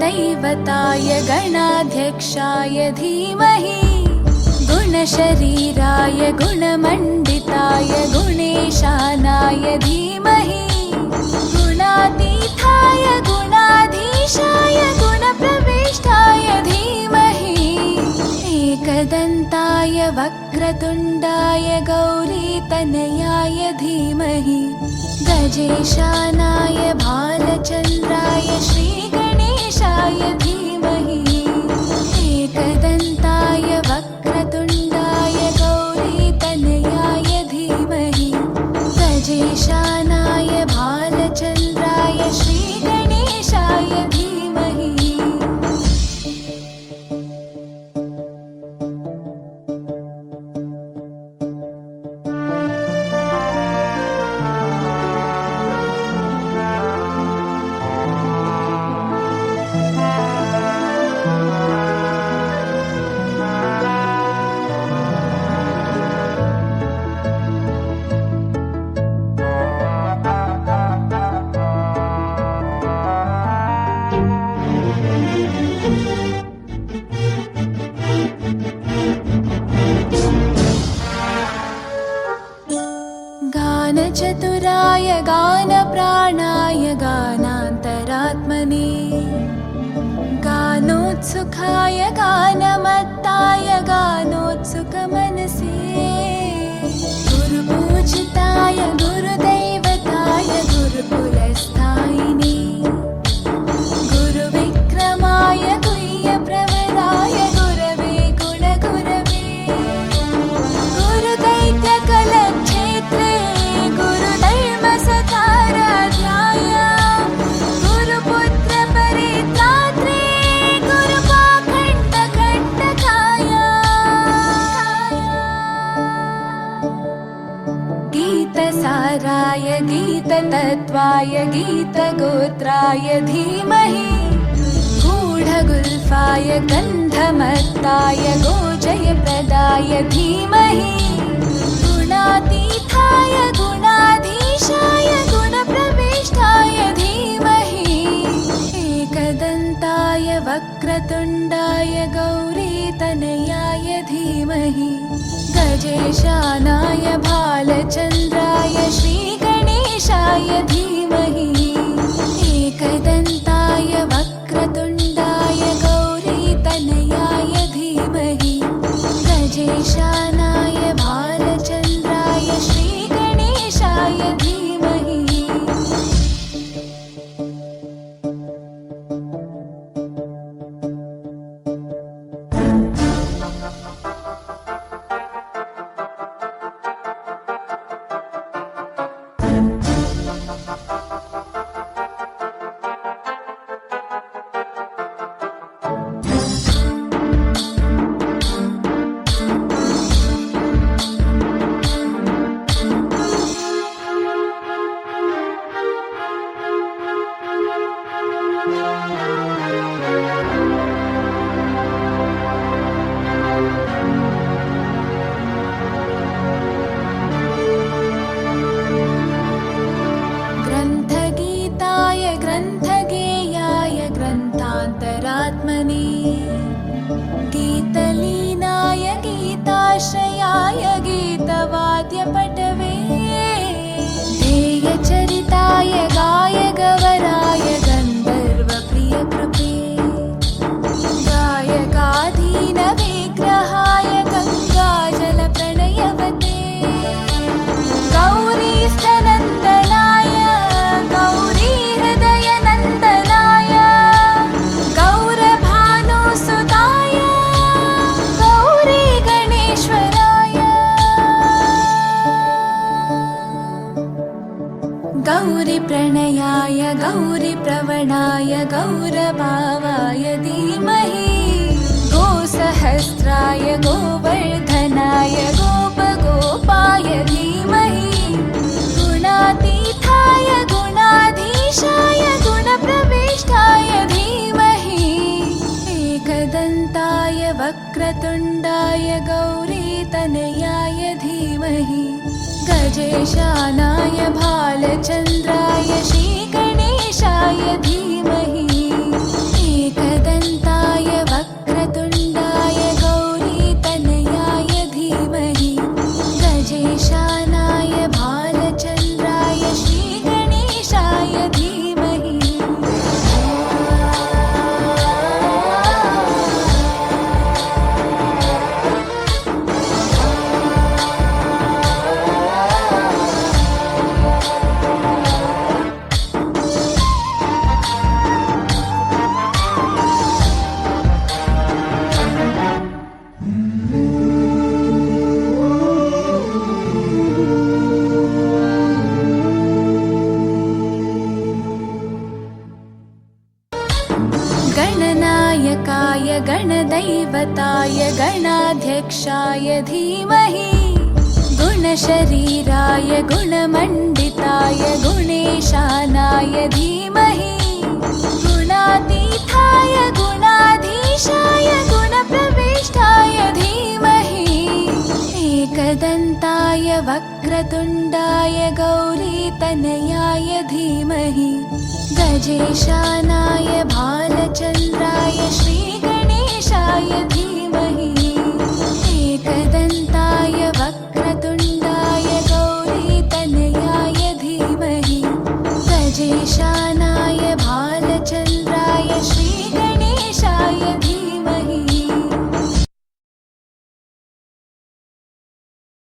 गुरुदैवताय गणाध्यक्षाय धीमहि गुणशरीराय गुणमण्डिताय गुणेशानाय धीमहि गुणातीताय गुणाधीशाय गुणप्रविष्टाय धीमहि एकदन्ताय वक्रतुण्डाय गौरीतनयाय धीमहि गजेशानाय भालचन्द्राय श्रीगणेशाय धीमहि एकदन्ताय वक्रतुण्डाय गौरीतनयाय धीमहि गजेशानाय भालचन्द्राय श्रीगणेशाय धीमहि। गानचतुराय गानप्राणाय गानान्तरात्मने गानोत्सुकाय गानमत्ताय गानोत्सुकमनसे गुरुपूजिताय गुरुदैवताय गुरुकुलस्थायिने गुरुविक्रमाय गुह्यप्रवराय गुरवे गुणगुरवे गुरुदैत्यकलक्षेत्रे गुरुधर्मसकाराध्याय गुरुपुत्रपरित्रात्रे गुरुपाखण्डकण्टकाय गीतसाराय गीततत्त्वाय गीतगोत्राय धीमहि गूढगुल्फाय गन्धमत्ताय गोजयप्रदाय धीमहि गुणातीताय गुणाधीशाय गुणप्रविष्टाय धीमहि एकदन्ताय वक्रतुण्डाय गौरीतनयाय धीमहि गजेशानाय भालचन्द्राय श्रीगणेशाय धीमहि एकदन्ताय वक्रतुण्डाय गौरीतनयाय धीमहि गजेशानाय भालचन्द्राय श्रीगणेशाय धीमहि। ग्रन्थगीताय ग्रन्थगेयाय ग्रन्थान्तरात्मने गीतलीनाय गीताश्रयाय गीतवाद्यपटवे ध्येयचरिताय गायगवराय गन्धर्वप्रियकृपे गायकाधीनविग्रहाय गङ्गाजलप्रणयवते गौरीस्थनन्दनाय गौरीहृदयनन्दनाय गौरभानुसुताय गौरीगणेश्वराय गौरीप्रणयाय गौरीप्रवणाय गौरभावाय धीमहि गोसहस्राय गोवर्धनाय गोपगोपाय धीमहि गुणातीताय गुणाधीशाय गुणप्रविष्टाय धीमहि एकदन्ताय वक्रतुण्डाय गौरीतनयाय धीमहि गजेशानाय भालचन्द्राय श्रीगणेशाय धीमहि गुणदैवताय गणाध्यक्षाय धीमहि गुणशरीराय गुणमण्डिताय गुणेशानाय धीमहि गुणातीताय गुणाधीशाय गुणप्रविष्टाय धीमहि एकदन्ताय वक्रतुण्डाय गौरीतनयाय धीमहि गजेशानाय भालचन्द्राय श्रीगणेशाय धीमहि एकदन्ताय